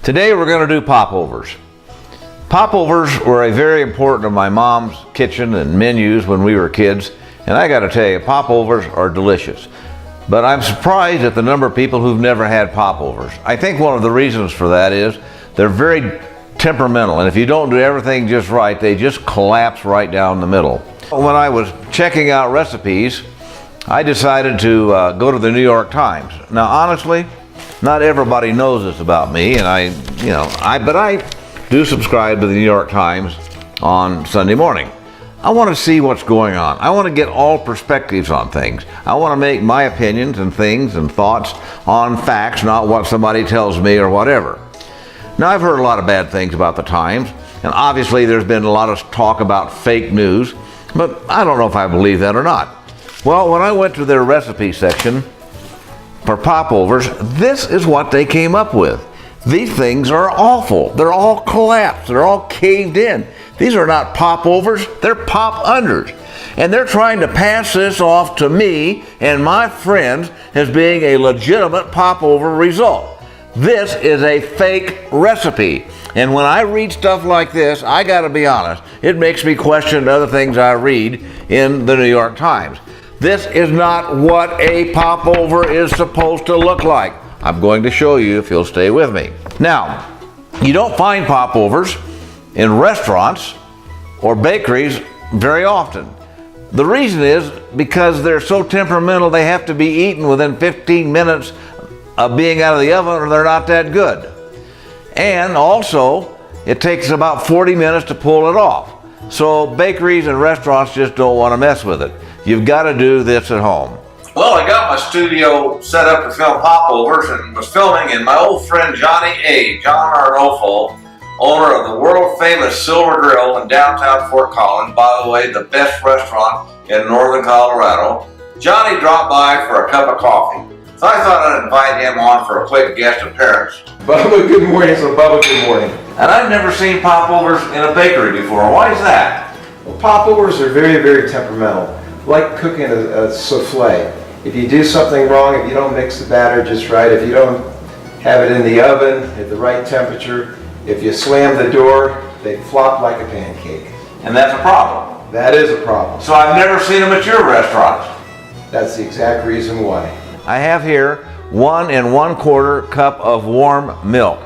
Today we're going to do popovers. Popovers were a very important in my mom's kitchen and menus when we were kids, and I got to tell you, popovers are delicious. But I'm surprised at the number of people who've never had popovers. I think one of the reasons for that is they're very temperamental, and if you don't do everything just right, they just collapse right down the middle. When I was checking out recipes, I decided to go to the New York Times. Now honestly, not everybody knows this about me, and I do subscribe to the New York Times on Sunday morning. I want to see what's going on. I want to get all perspectives on things. I want to make my opinions and things and thoughts on facts, not what somebody tells me or whatever. Now, I've heard a lot of bad things about the Times, and obviously there's been a lot of talk about fake news, but I don't know if I believe that or not. Well, when I went to their recipe section for popovers, this is what they came up with. These things are awful. They're all collapsed. They're all caved in. These are not popovers, they're pop-unders. And they're trying to pass this off to me and my friends as being a legitimate popover result. This is a fake recipe. And when I read stuff like this, I gotta be honest, it makes me question other things I read in the New York Times. This is not what a popover is supposed to look like. I'm going to show you if you'll stay with me. Now, you don't find popovers in restaurants or bakeries very often. The reason is because they're so temperamental, they have to be eaten within 15 minutes of being out of the oven or they're not that good. And also, it takes about 40 minutes to pull it off. So bakeries and restaurants just don't want to mess with it. You've got to do this at home. Well, I got my studio set up to film popovers and was filming in my old friend John Arnolfo, owner of the world-famous Silver Grill in downtown Fort Collins, by the way, the best restaurant in northern Colorado. Johnny dropped by for a cup of coffee, so I thought I'd invite him on for a quick guest appearance. Bubba, good morning. So Bubba, good morning. And I've never seen popovers in a bakery before. Why is that? Well, popovers are very, very temperamental, like cooking a souffle. If you do something wrong, if you don't mix the batter just right, if you don't have it in the oven at the right temperature, if you slam the door, they flop like a pancake. And that's a problem. That is a problem. So I've never seen them at your restaurants. That's the exact reason why. I have here 1 1/4 cup of warm milk.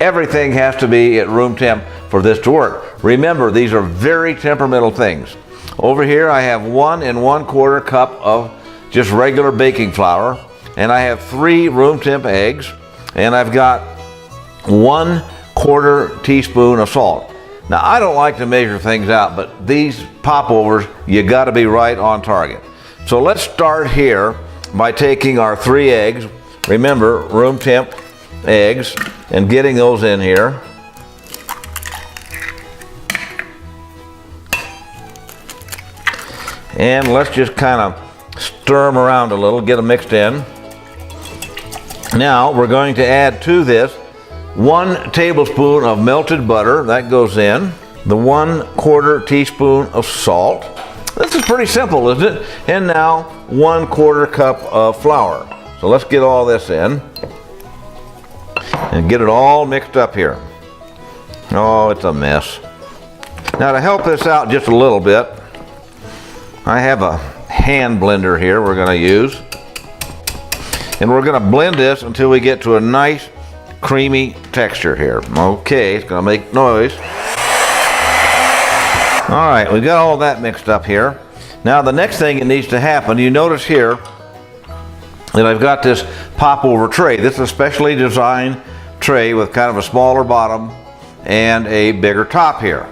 Everything has to be at room temp for this to work. Remember, these are very temperamental things. Over here I have 1 1/4 cup of just regular baking flour, and I have 3 room temp eggs, and I've got 1/4 teaspoon of salt. Now, I don't like to measure things out, but these popovers, you got to be right on target. So let's start here by taking our 3 eggs, remember room temp eggs, and getting those in here. And let's just kind of stir them around a little, get them mixed in. Now we're going to add to this 1 tablespoon of melted butter. That goes in. The 1/4 teaspoon of salt. This is pretty simple, isn't it? And now 1/4 cup of flour. So let's get all this in and get it all mixed up here. Oh, it's a mess. Now, to help this out just a little bit, I have a hand blender here we're going to use, and we're going to blend this until we get to a nice creamy texture here. Okay, it's going to make noise. All right, we've got all that mixed up here. Now the next thing that needs to happen, you notice here that I've got this popover tray. This is a specially designed tray with kind of a smaller bottom and a bigger top here.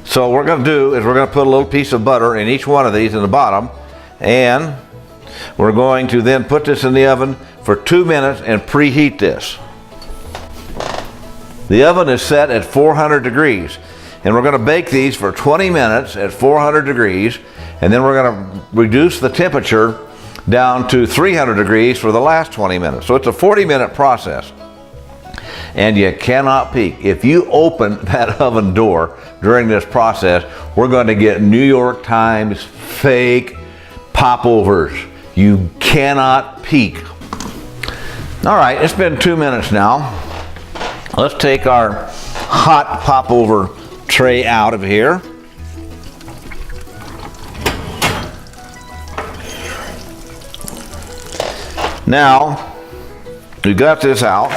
So what we're going to do is we're going to put a little piece of butter in each one of these in the bottom, and we're going to then put this in the oven for 2 minutes and preheat this. The oven is set at 400 degrees, and we're going to bake these for 20 minutes at 400 degrees, and then we're going to reduce the temperature down to 300 degrees for the last 20 minutes. So it's a 40-minute process. And you cannot peek. If you open that oven door during this process, we're going to get New York Times fake popovers. You cannot peek. All right, it's been 2 minutes now. Let's take our hot popover tray out of here. Now, we got this out,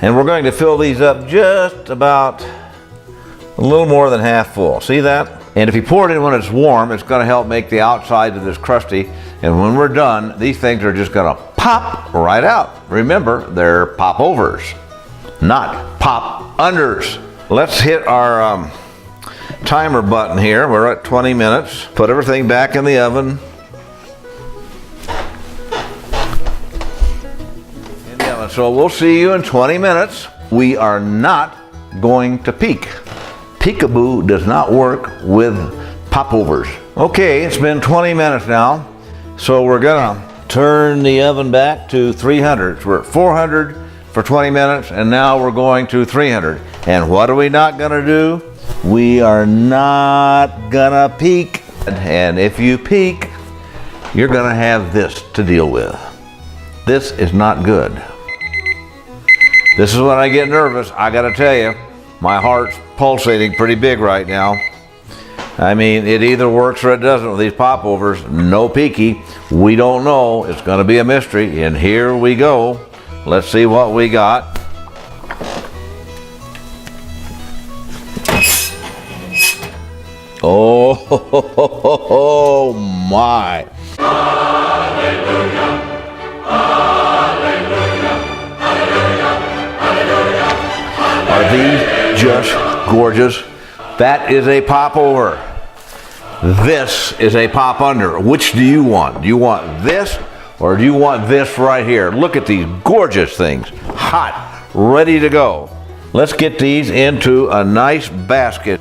and we're going to fill these up just about a little more than half full. See that? And if you pour it in when it's warm, it's going to help make the outside of this crusty. And when we're done, these things are just going to pop right out. Remember, they're popovers, not pop unders. Let's hit our timer button here. We're at 20 minutes. Put everything back in the oven. So we'll see you in 20 minutes. We are not going to peek. Peekaboo does not work with popovers. Okay, it's been 20 minutes now. So we're gonna turn the oven back to 300. So we're at 400 for 20 minutes, and now we're going to 300. And what are we not gonna do? We are not gonna peek. And if you peek, you're gonna have this to deal with. This is not good. This is when I get nervous. I gotta tell you, my heart's pulsating pretty big right now. I mean, it either works or it doesn't with these popovers. No peeky. We don't know. It's gonna be a mystery. And here we go. Let's see what we got. Oh, my. Hallelujah. Are these just gorgeous? That is a popover. This is a pop under. Which do you want? Do you want this or do you want this right here? Look at these gorgeous things. Hot, ready to go. Let's get these into a nice basket.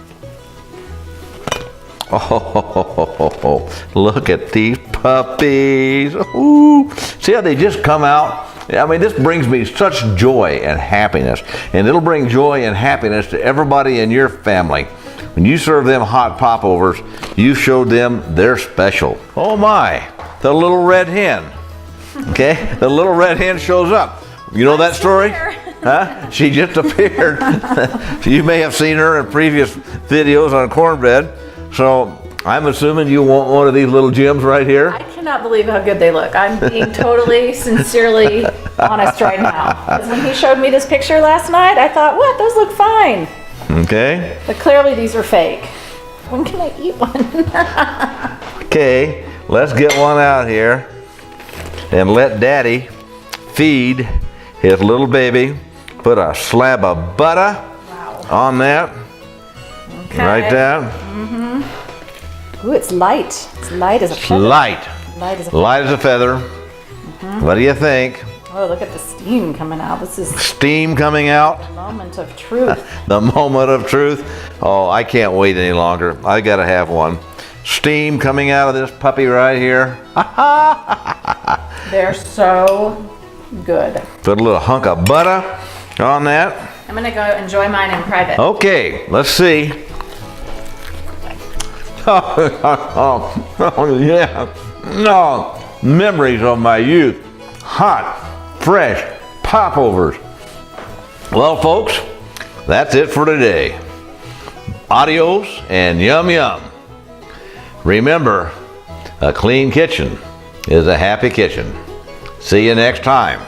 Oh, look at these puppies. Ooh. See how they just come out? I mean, this brings me such joy and happiness. And it'll bring joy and happiness to everybody in your family. When you serve them hot popovers, you showed them they're special. Oh my, the little red hen. Okay, the little red hen shows up. You know that story? Huh? She just appeared. You may have seen her in previous videos on cornbread. So I'm assuming you want one of these little gems right here? I cannot believe how good they look. I'm being totally, sincerely honest right now. Because when he showed me this picture last night, I thought, what? Those look fine. Okay. But clearly these are fake. When can I eat one? Okay, let's get one out here and let Daddy feed his little baby. Put a slab of butter on that. Okay. Right there. Mm-hmm. Ooh, it's light. It's light as a feather. Light. Light as a feather. Light as a feather. Mm-hmm. What do you think? Oh, look at the steam coming out. This is steam coming out. The moment of truth. The moment of truth. Oh, I can't wait any longer. I gotta have one. Steam coming out of this puppy right here. They're so good. Put a little hunk of butter on that. I'm gonna go enjoy mine in private. Okay, let's see. Oh, yeah. No, memories of my youth. Hot, fresh popovers. Well, folks, that's it for today. Adios and yum yum. Remember, a clean kitchen is a happy kitchen. See you next time.